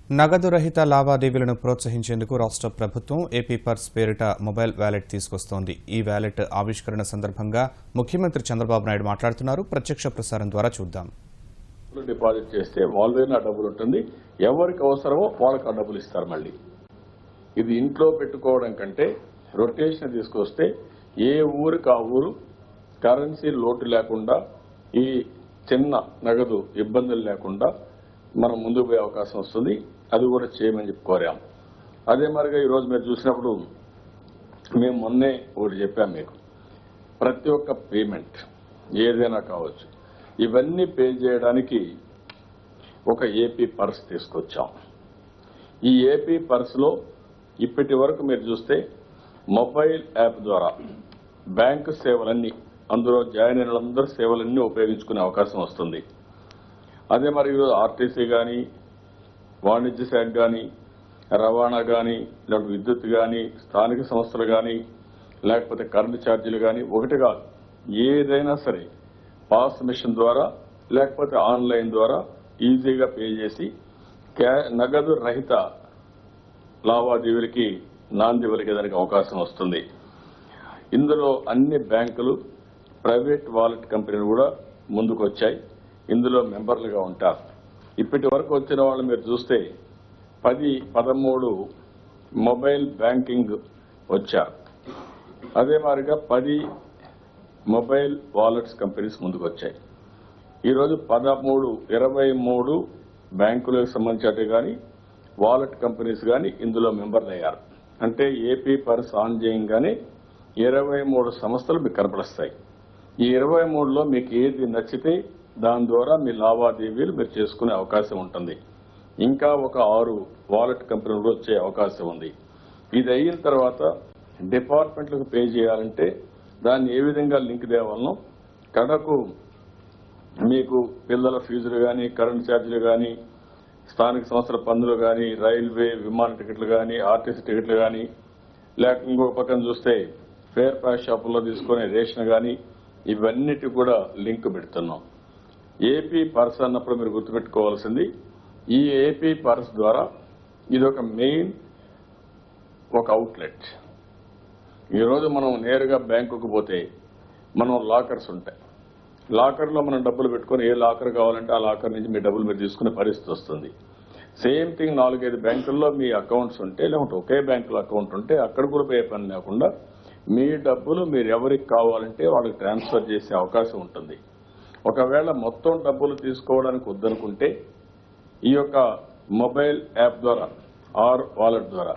నగదు రహిత లావాదేవీలను ప్రోత్సహించేందుకు రాష్ట్ర ప్రభుత్వం ఏపీ పర్స్ పేరిట మొబైల్ వ్యాలెట్ తీసుకొస్తోంది. ఈ వ్యాలెట్ ఆవిష్కరణ సందర్భంగా ముఖ్యమంత్రి చంద్రబాబు నాయుడు మాట్లాడుతున్నారు. ప్రత్యక్ష ప్రసారం ద్వారా చూద్దాం. డిపాజిట్ చేస్తే వాళ్ళ దగ్గర డబ్బులు ఉంటుంది, ఎవరికి అవసరమో వాళ్ళకి ఆ డబ్బులు ఇస్తారు. మళ్ళీ ఇది ఇంట్లో పెట్టుకోవడం కంటే రొటేషన్ తీసుకొస్తే ఏ ఊరికి ఆ ఊరు కరెన్సీ లోటు లేకుండా, ఈ చిన్న నగదు ఇబ్బందులు లేకుండా మనం ముందుకు పోయే అవకాశం వస్తుంది. అది కూడా చేయమని చెప్పి కోరాం. అదే మరిగా ఈరోజు మీరు చూసినప్పుడు మేము మొన్నే ఒకటి చెప్పాం మీకు, ప్రతి ఒక్క పేమెంట్ ఏదైనా కావచ్చు, ఇవన్నీ పే చేయడానికి ఒక ఏపీ పర్స్ తీసుకొచ్చాం. ఈ ఏపీ పర్స్లో ఇప్పటి వరకు మీరు చూస్తే మొబైల్ యాప్ ద్వారా బ్యాంకు సేవలన్నీ, అందులో జాయిన్ అయిన వాళ్ళందరూ సేవలన్నీ ఉపయోగించుకునే అవకాశం వస్తుంది. అదే మరి ఈరోజు ఆర్టీసీ కానీ, వాణిజ్య శాఖ కానీ, రవాణా కానీ, లేకపోతే విద్యుత్ కానీ, స్థానిక సంస్థలు కానీ, లేకపోతే కరెంటు ఛార్జీలు కానీ, ఒకటి కాదు ఏదైనా సరే పాస్ మిషన్ ద్వారా లేకపోతే ఆన్లైన్ ద్వారా ఈజీగా పే చేసి నగదు రహిత లావాదేవీలకి నాంది పలికేదానికి అవకాశం వస్తుంది. ఇందులో అన్ని బ్యాంకులు, ప్రైవేట్ వాలెట్ కంపెనీలు కూడా ముందుకు వచ్చాయి. ఇందులో మెంబర్లుగా ఉంటారు. ఇప్పటి వరకు వచ్చిన వాళ్ళు మీరు చూస్తే 10-13 మొబైల్ బ్యాంకింగ్ వచ్చారు. అదే మాదిరిగా 10 మొబైల్ వాలెట్స్ కంపెనీస్ ముందుకు వచ్చాయి. ఈరోజు 23 బ్యాంకులకు సంబంధించినట్టు కానీ వాలెట్ కంపెనీస్ కానీ ఇందులో మెంబర్లు అయ్యారు. అంటే ఏపీ పర్స్ ఆన్ చేయంగానే 23 సంస్థలు మీకు కనపడుస్తాయి. ఈ 23లో మీకు ఏది నచ్చితే దాని ద్వారా మీ లావాదేవీలు మీరు చేసుకునే అవకాశం ఉంటుంది. ఇంకా ఒక 6 వాలెట్ కంపెనీలు వచ్చే అవకాశం ఉంది. ఇది అయిన తర్వాత డిపార్ట్మెంట్లకు పే చేయాలంటే దాన్ని ఏ విధంగా లింక్ తేవాలనో, కడకు మీకు పిల్లల ఫీజులు కానీ, కరెంట్ ఛార్జీలు కానీ, స్థానిక సంస్థల పన్నులు కానీ, రైల్వే విమాన టికెట్లు కానీ, ఆర్టీసీ టికెట్లు కానీ, లేక ఇంకొక పక్కన చూస్తే ఫేర్ ప్రైస్ షాపుల్లో తీసుకునే రేషన్ కానీ, ఇవన్నిటి కూడా లింక్ పెడుతున్నాం. ఏపీ పర్స్ అన్నప్పుడు మీరు గుర్తుపెట్టుకోవాల్సింది, ఈ ఏపీ పర్స్ ద్వారా ఇది ఒక మెయిన్ ఒక అవుట్లెట్. ఈరోజు మనం నేరుగా బ్యాంకుకు పోతే మనం లాకర్స్ ఉంటాయి. లాకర్లో మనం డబ్బులు పెట్టుకుని ఏ లాకర్ కావాలంటే ఆ లాకర్ నుంచి మీ డబ్బులు మీరు తీసుకునే పరిస్థితి వస్తుంది. సేమ్ థింగ్ 4-5 బ్యాంకుల్లో మీ అకౌంట్స్ ఉంటే, లేకుంటే ఒకే బ్యాంకులో అకౌంట్ ఉంటే అక్కడ కూడా పోయే పని లేకుండా మీ డబ్బులు మీరు ఎవరికి కావాలంటే వాళ్ళకి ట్రాన్స్ఫర్ చేసే అవకాశం ఉంటుంది. ఒకవేళ మొత్తం డబ్బులు తీసుకోవడానికి వద్దనుకుంటే ఈ యొక్క మొబైల్ యాప్ ద్వారా ఆర్ వాలెట్ ద్వారా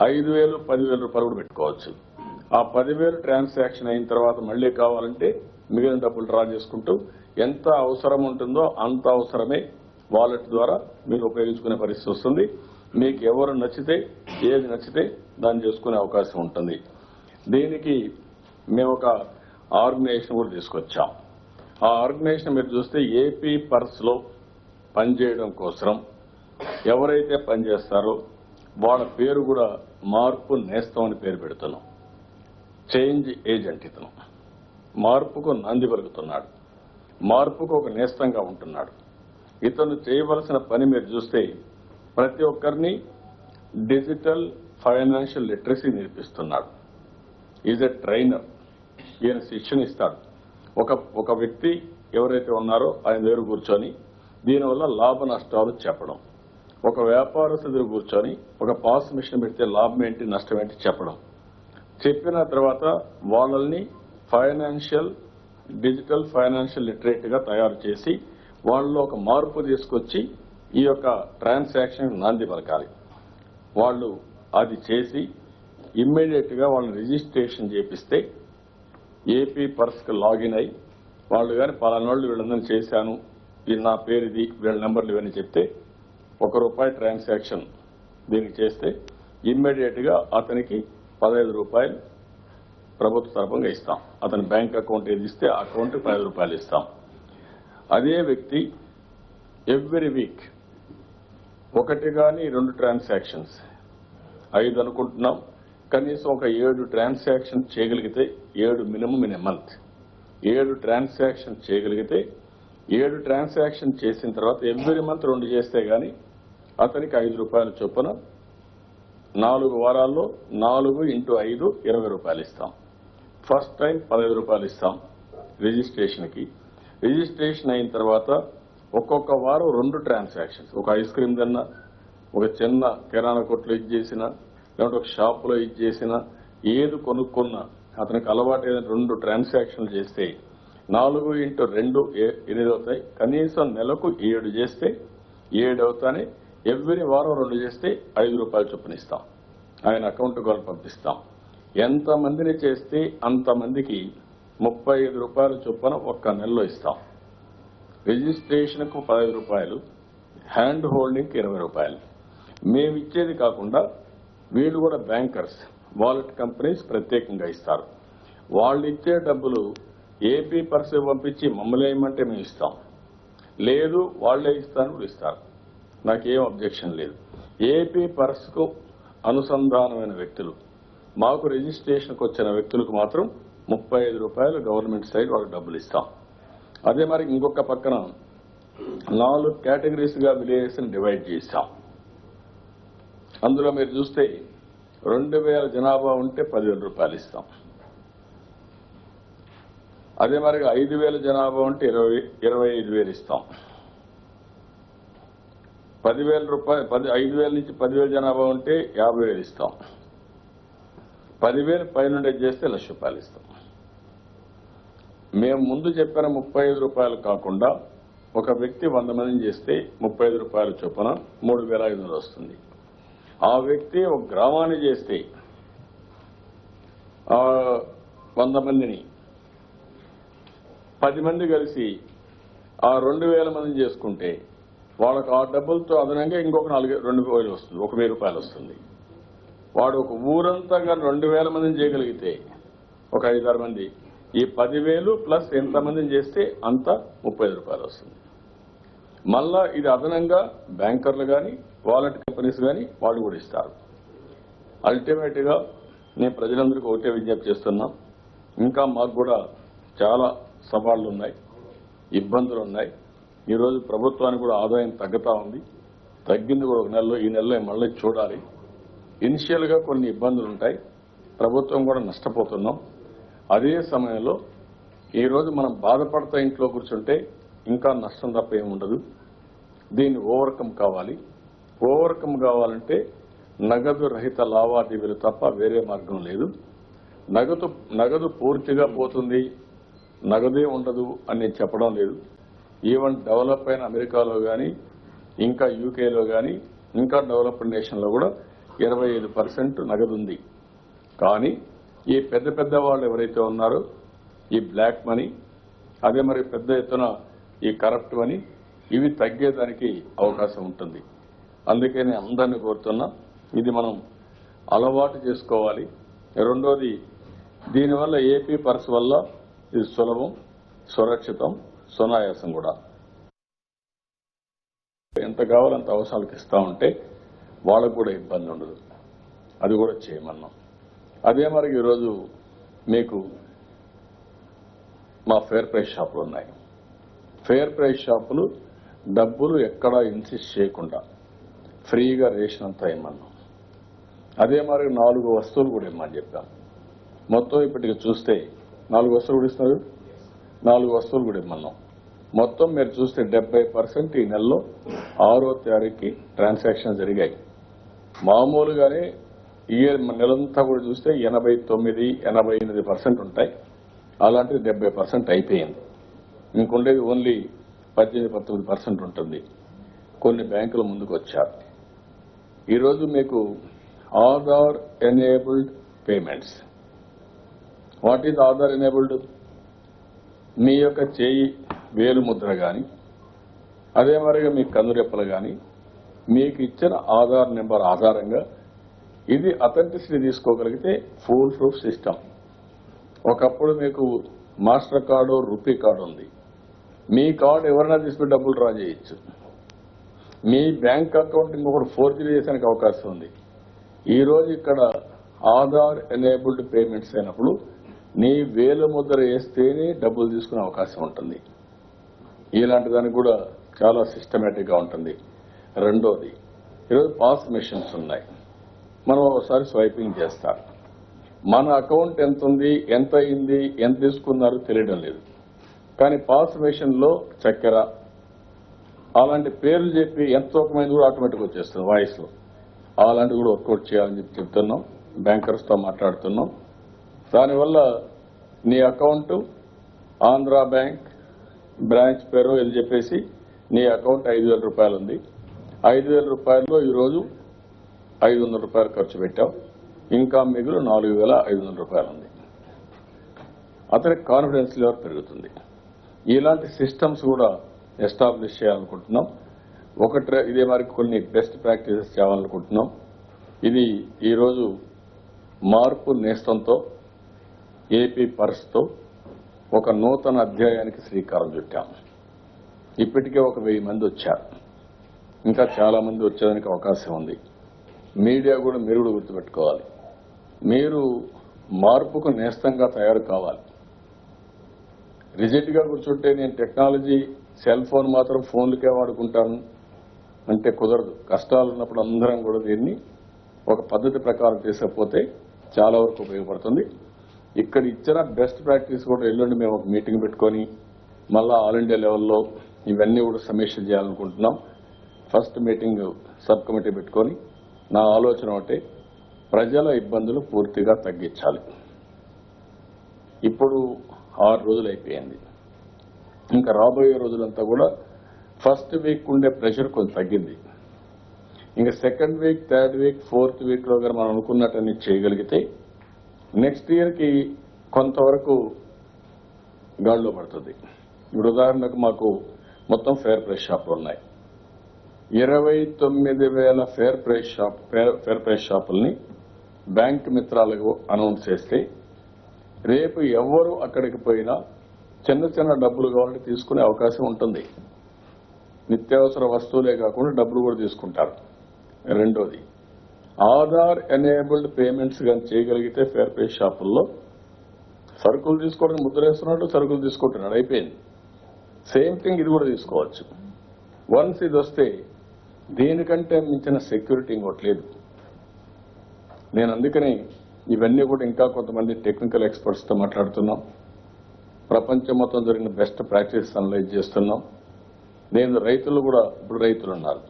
5,000-10,000 రూపాయలు కూడా పెట్టుకోవచ్చు. ఆ 10,000 ట్రాన్సాక్షన్ అయిన తర్వాత మళ్లీ కావాలంటే మిగిలిన డబ్బులు డ్రా చేసుకుంటూ ఎంత అవసరం ఉంటుందో అంత అవసరమే వాలెట్ ద్వారా మీరు ఉపయోగించుకునే పరిస్థితి వస్తుంది. మీకు ఎవరు నచ్చితే, ఏది నచ్చితే దాన్ని చేసుకునే అవకాశం ఉంటుంది. దీనికి మేము ఒక ఆర్గనైజేషన్ కూడా తీసుకొచ్చాం. ఆ ఆర్గనైజేషన్ మీరు చూస్తే ఏపీ పర్స్లో పనిచేయడం కోసం ఎవరైతే పనిచేస్తారో వాళ్ళ పేరు కూడా మార్పు నేస్తం అని పేరు పెడుతున్నాం. చేంజ్ ఏజెంట్ ఇతను మార్పుకు నాంది పలుకుతున్నాడు, మార్పుకు ఒక నేస్తంగా ఉంటున్నాడు. ఇతను చేయవలసిన పని మీరు చూస్తే ప్రతి ఒక్కరిని డిజిటల్ ఫైనాన్షియల్ లిటరసీ నేర్పిస్తున్నాడు. Is a trainer. ఈయన శిక్షణ ఇస్తాడు. ఒక వ్యక్తి ఎవరైతే ఉన్నారో ఆయన దగ్గర కూర్చొని దీనివల్ల లాభ నష్టాలు చెప్పడం, ఒక వ్యాపారస్తు దగ్గర కూర్చొని ఒక పాస్ మిషన్ పెడితే లాభం ఏంటి, నష్టం ఏంటి చెప్పడం, చెప్పిన తర్వాత వాళ్ళని డిజిటల్ ఫైనాన్షియల్ లిటరేట్ గా తయారు చేసి వాళ్ళలో ఒక మార్పు తీసుకొచ్చి ఈ యొక్క ట్రాన్సాక్షన్ నాంది పలకాలి. వాళ్ళు అది చేసి ఇమ్మీడియట్ గా వాళ్ళని రిజిస్ట్రేషన్ చేపిస్తే ఏపీ పర్స్ కు లాగిన్ అయి వాళ్ళు కానీ పలానోళ్ళు వీళ్ళందరినీ చేశాను, ఇది నా పేరు, ఇది వీళ్ళ నెంబర్లు ఇవన్నీ చెప్తే ₹1 ట్రాన్సాక్షన్ దీనికి చేస్తే ఇమ్మీడియట్ గా అతనికి ₹15 ప్రభుత్వ తరఫున ఇస్తాం. అతని బ్యాంక్ అకౌంట్ ఏది ఇస్తే ఆ అకౌంట్ ₹15 ఇస్తాం. అదే వ్యక్తి ఎవ్రీ వీక్ 1 కానీ 2 ట్రాన్సాక్షన్స్ 5 అనుకుంటున్నాం, కనీసం ఒక 7 ట్రాన్సాక్షన్ చేయగలిగితే 7 minimum in a month 7 transaction చేయగలిగితే 7 ట్రాన్సాక్షన్ చేసిన తర్వాత ఎవ్రీ మంత్ 2 చేస్తే గానీ అతనికి ₹5 చొప్పున 4 వారాల్లో 4 × 5 ₹20 ఇస్తాం. ఫస్ట్ టైం ₹15 ఇస్తాం రిజిస్ట్రేషన్కి. రిజిస్ట్రేషన్ అయిన తర్వాత ఒక్కొక్క వారం 2 ట్రాన్సాక్షన్స్, ఒక ఐస్ క్రీమ్ కన్నా, ఒక చిన్న కిరాణా కొట్లో ఇచ్చేసినా, లేదంటే ఒక షాపులో ఇచ్చేసినా, ఏది కొనుక్కున్నా అతనికి అలవాటు ఏదైనా 2 ట్రాన్సాక్షన్లు చేస్తే 4 × 2 8 అవుతాయి. కనీసం నెలకు 7 చేస్తే 7 అవుతానే. ఎవ్రీ వారం 2 చేస్తే ₹5 చొప్పున ఇస్తాం. ఆయన అకౌంట్ కూడా పంపిస్తాం. ఎంతమందిని చేస్తే అంతమందికి ₹35 చొప్పున ఒక్క నెలలో ఇస్తాం. రిజిస్ట్రేషన్కు ₹15, హ్యాండ్ హోల్డింగ్కి ₹20. మేమిచ్చేది కాకుండా వీళ్ళు కూడా బ్యాంకర్స్, వాలెట్ కంపెనీస్ ప్రత్యేకంగా ఇస్తారు. వాళ్ళు ఇచ్చే డబ్బులు ఏపీ పర్స్ పంపించి మమ్మల్ని ఏమంటే మేము ఇస్తాం, లేదు వాళ్లే ఇస్తాను కూడా ఇస్తారు. నాకేం అబ్జెక్షన్ లేదు. ఏపీ పర్స్కు అనుసంధానమైన వ్యక్తులు, మాకు రిజిస్ట్రేషన్కి వచ్చిన వ్యక్తులకు మాత్రం ₹35 గవర్నమెంట్ సైడ్ వాళ్ళకి డబ్బులు ఇస్తాం. అదే మరి ఇంకొక పక్కన 4 కేటగిరీస్గా విలేజెస్ని డివైడ్ చేశాం. అందులో మీరు చూస్తే 2000 జనాభా ఉంటే ₹10,000 ఇస్తాం. అదే మరి 5000 జనాభా ఉంటే 25,000 ఇస్తాం. 5,000 నుంచి 10,000 జనాభా ఉంటే 50,000 ఇస్తాం. 10,000 పైనుండే చేస్తే ₹1,00,000 ఇస్తాం. మేము ముందు చెప్పిన ₹35 కాకుండా ఒక వ్యక్తి 100 మందిని చేస్తే ₹35 చొప్పున 3,500 వస్తుంది. ఆ వ్యక్తి ఒక గ్రామాన్ని చేస్తే 100 మందిని 10 మంది కలిసి ఆ 2,000 మందిని చేసుకుంటే వాళ్ళకు ఆ డబ్బులతో అదనంగా ఇంకొక 2,000 వస్తుంది, ₹1,000 వస్తుంది. వాడు ఒక ఊరంతా కానీ 2,000 మందిని చేయగలిగితే ఒక 5-6 మంది, ఈ 10,000 ప్లస్ ఎంతమందిని చేస్తే అంత ₹30 వస్తుంది. మళ్ళా ఇది అదనంగా బ్యాంకర్లు కానీ వాలెట్ కంపెనీస్ కానీ వాళ్ళు కూడా ఇస్తారు. అల్టిమేట్ గా నేను ప్రజలందరికీ ఒకటే విజ్ఞప్తి చేస్తున్నా, ఇంకా మాకు కూడా చాలా సవాళ్లు ఉన్నాయి, ఇబ్బందులు ఉన్నాయి. ఈరోజు ప్రభుత్వానికి కూడా ఆదాయం తగ్గుతా ఉంది. తగ్గింది కూడా ఒక నెలలో, ఈ నెలలో మళ్ళీ చూడాలి. ఇనిషియల్ గా కొన్ని ఇబ్బందులు ఉంటాయి, ప్రభుత్వం కూడా నష్టపోతున్నాం. అదే సమయంలో ఈరోజు మనం బాధపడతా ఇంట్లో కూర్చుంటే ఇంకా నష్టం తప్ప ఏముండదు. దీన్ని ఓవర్కమ్ కావాలి. ఓవర్కమ్ కావాలంటే నగదు రహిత లావాదేవీలు తప్ప వేరే మార్గం లేదు. నగదు పూర్తిగా పోతుంది, నగదే ఉండదు అని నేను చెప్పడం లేదు. ఈవెన్ డెవలప్ అయిన అమెరికాలో కానీ, ఇంకా యూకేలో కానీ, ఇంకా డెవలప్డ్ నేషన్లో కూడా 25% నగదు ఉంది. కానీ ఈ పెద్ద వాళ్ళు ఎవరైతే ఉన్నారో ఈ బ్లాక్ మనీ, అదే మరి పెద్ద ఎత్తున ఈ కరప్ట్ మనీ, ఇవి తగ్గేదానికి అవకాశం ఉంటుంది. అందుకే నేను అందరినీ కోరుతున్నా, ఇది మనం అలవాటు చేసుకోవాలి. రెండోది, దీనివల్ల ఏపీ పర్స్ వల్ల ఇది సులభం, సురక్షితం, సునాయాసం కూడా. ఎంత కావాలంత అవసరాలకు ఇస్తా ఉంటే వాళ్ళకు కూడా ఇబ్బంది ఉండదు. అది కూడా చేయమన్నాం. అదే మరి ఈరోజు మీకు మా ఫేర్ ప్రైస్ షాపులు ఉన్నాయి. ఫేర్ ప్రైస్ షాపులు డబ్బులు ఎక్కడా ఇన్సిస్ట్ చేయకుండా ఫ్రీగా రేషన్ అంతా ఇమ్మన్నాం. అదే మరి 4 వస్తువులు కూడా ఇమ్మని చెప్పాం. మొత్తం ఇప్పటికి చూస్తే 4 వస్తువులు కూడా ఇస్తున్నారు, 4 వస్తువులు కూడా ఇమ్మన్నాం. మొత్తం మీరు చూస్తే 70% ఈ నెలలో 6వ తారీఖుకి ట్రాన్సాక్షన్ జరిగాయి. మామూలుగానే ఇయర్ నెలంతా కూడా చూస్తే 89-88% ఉంటాయి. అలాంటిది 70% అయిపోయింది. ఇంకొండేది ఓన్లీ 18-19% ఉంటుంది. కొన్ని బ్యాంకులు ముందుకు వచ్చారు. ఈరోజు మీకు Aadhaar enabled payments. What is Aadhaar enabled? మీ యొక్క చేయి వేలు ముద్ర కానీ, అదే మరిగా మీ కనురెప్పలు కానీ, మీకు ఇచ్చిన ఆధార్ నెంబర్ ఆధారంగా ఇది అథెంటిసిటీ తీసుకోగలిగితే ఫుల్ ప్రూఫ్ సిస్టమ్. ఒకప్పుడు మీకు మాస్టర్ కార్డు, రూపీ కార్డు ఉంది. మీ కార్డు ఎవరైనా తీసుకుని డబ్బులు డ్రా చేయొచ్చు. మీ బ్యాంక్ అకౌంట్ ఇంకొకటి ఫోర్జరీ చేసేందుకు అవకాశం ఉంది. ఈ రోజు ఇక్కడ ఆధార్ ఎనేబుల్డ్ పేమెంట్స్ అయినప్పుడు నీ వేలు ముద్ర వేస్తేనే డబ్బులు తీసుకునే అవకాశం ఉంటుంది. ఇలాంటి దానికి కూడా చాలా సిస్టమేటిక్ గా ఉంటుంది. రెండోది, ఈరోజు పాస్ మెషిన్స్ ఉన్నాయి. మనం ఒకసారి స్వైపింగ్ చేస్తారు. మన అకౌంట్ ఎంత ఉంది, ఎంత అయింది, ఎంత తీసుకున్నారో తెలియడం లేదు. కానీ పాస్ మెషిన్లో చక్కెర అలాంటి పేర్లు చెప్పి ఎంత తూకమైంది కూడా ఆటోమేటిక్ వచ్చేస్తుంది వాయిస్లో. అలాంటివి కూడా వర్కౌట్ చేయాలని చెప్పి చెప్తున్నాం. బ్యాంకర్స్తో మాట్లాడుతున్నాం. దానివల్ల నీ అకౌంట్ ఆంధ్ర బ్యాంక్ బ్రాంచ్ పేరు ఇది చెప్పేసి నీ అకౌంట్ 5,000 రూపాయలు ఉంది. 5,000 రూపాయల్లో ఈరోజు 500 రూపాయలు ఖర్చు పెట్టావు, ఇంకా మిగులు 4,500 రూపాయలు ఉంది. అతనికి కాన్ఫిడెన్స్ లెవెల్ పెరుగుతుంది. ఇలాంటి సిస్టమ్స్ కూడా ఎస్టాబ్లిష్ చేయాలనుకుంటున్నాం. ఇదే మరి కొన్ని బెస్ట్ ప్రాక్టీసెస్ చేయాలనుకుంటున్నాం. ఇది ఈరోజు మార్పు నేస్తంతో ఏపీ పర్స్తో ఒక నూతన అధ్యాయానికి శ్రీకారం చుట్టాం. ఇప్పటికే ఒక 1000 మంది వచ్చారు. ఇంకా చాలా మంది వచ్చేదానికి అవకాశం ఉంది. మీడియా కూడా మీరు కూడా గుర్తుపెట్టుకోవాలి. మీరు మార్పుకు నేస్తంగా తయారు కావాలి. రిజిడ్గా కూర్చుంటే నేను టెక్నాలజీ సెల్ ఫోన్ మాత్రం ఫోన్లకే వాడుకుంటాను అంటే కుదరదు. కష్టాలు ఉన్నప్పుడు అందరం కూడా దీన్ని ఒక పద్ధతి ప్రకారం చేసకపోతే చాలా వరకు ఉపయోగపడుతుంది. ఇక్కడ ఇచ్చిన బెస్ట్ ప్రాక్టీస్ కూడా ఎల్లుండి మేము ఒక మీటింగ్ పెట్టుకొని మళ్ళా ఆల్ ఇండియా లెవెల్లో ఇవన్నీ కూడా సమీక్ష చేయాలనుకుంటున్నాం. ఫస్ట్ మీటింగ్ సబ్ కమిటీ పెట్టుకొని నా ఆలోచన ఒకటే, ప్రజల ఇబ్బందులు పూర్తిగా తగ్గించాలి. ఇప్పుడు 6 రోజులు అయిపోయింది. ఇంకా రాబోయే రోజులంతా కూడా ఫస్ట్ వీక్ ఉండే ప్రెషర్ కొంచెం తగ్గింది. ఇంకా second week, third week, fourth వీక్లో కానీ మనం అనుకున్నట్టని చేయగలిగితే నెక్స్ట్ ఇయర్కి కొంతవరకు గాడిలో పడుతుంది. ఇప్పుడు ఉదాహరణకు మాకు మొత్తం ఫేర్ ప్రైస్ షాపులు ఉన్నాయి. 29,000 ఫేర్ ప్రైస్ షాపుల్ని బ్యాంక్ మిత్రాలకు అనౌన్స్ చేస్తే రేపు ఎవరు అక్కడికి పోయినా చిన్న చిన్న డబ్బులు కావాలంటే తీసుకునే అవకాశం ఉంటుంది. నిత్యావసర వస్తువులే కాకుండా డబ్బులు కూడా తీసుకుంటారు. రెండోది, ఆధార్ ఎనేబుల్డ్ పేమెంట్స్ కానీ చేయగలిగితే ఫేర్ ప్రైస్ షాపుల్లో సరుకులు తీసుకోవడానికి ముద్ర వేస్తున్నాడు, సరుకులు తీసుకుంటున్నాడు, అయిపోయింది. సేమ్ థింగ్ ఇది కూడా తీసుకోవచ్చు. వన్స్ ఇది వస్తే దీనికంటే మించిన సెక్యూరిటీ ఇంకోటి లేదు. నేను అందుకని ఇవన్నీ కూడా ఇంకా కొంతమంది టెక్నికల్ ఎక్స్పర్ట్స్తో మాట్లాడుతున్నాం. ప్రపంచం మొత్తం జరిగిన బెస్ట్ ప్రాక్టీస్ అనలైజ్ చేస్తున్నాం. నేను రైతులు కూడా, ఇప్పుడు రైతులు ఉన్నారు,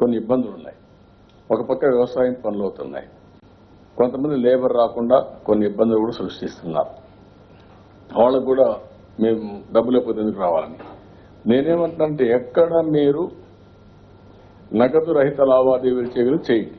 కొన్ని ఇబ్బందులు ఉన్నాయి. ఒక పక్క వ్యవసాయం పనులు అవుతున్నాయి. కొంతమంది లేబర్ రాకుండా కొన్ని ఇబ్బందులు కూడా సృష్టిస్తున్నారు. వాళ్ళకు కూడా మేము డబ్బులు లేకపోతే ఎందుకు రావాలని. నేనేమంటానంటే ఎక్కడ మీరు నగదు రహిత లావాదేవీలు చేయగలిగి చేయండి.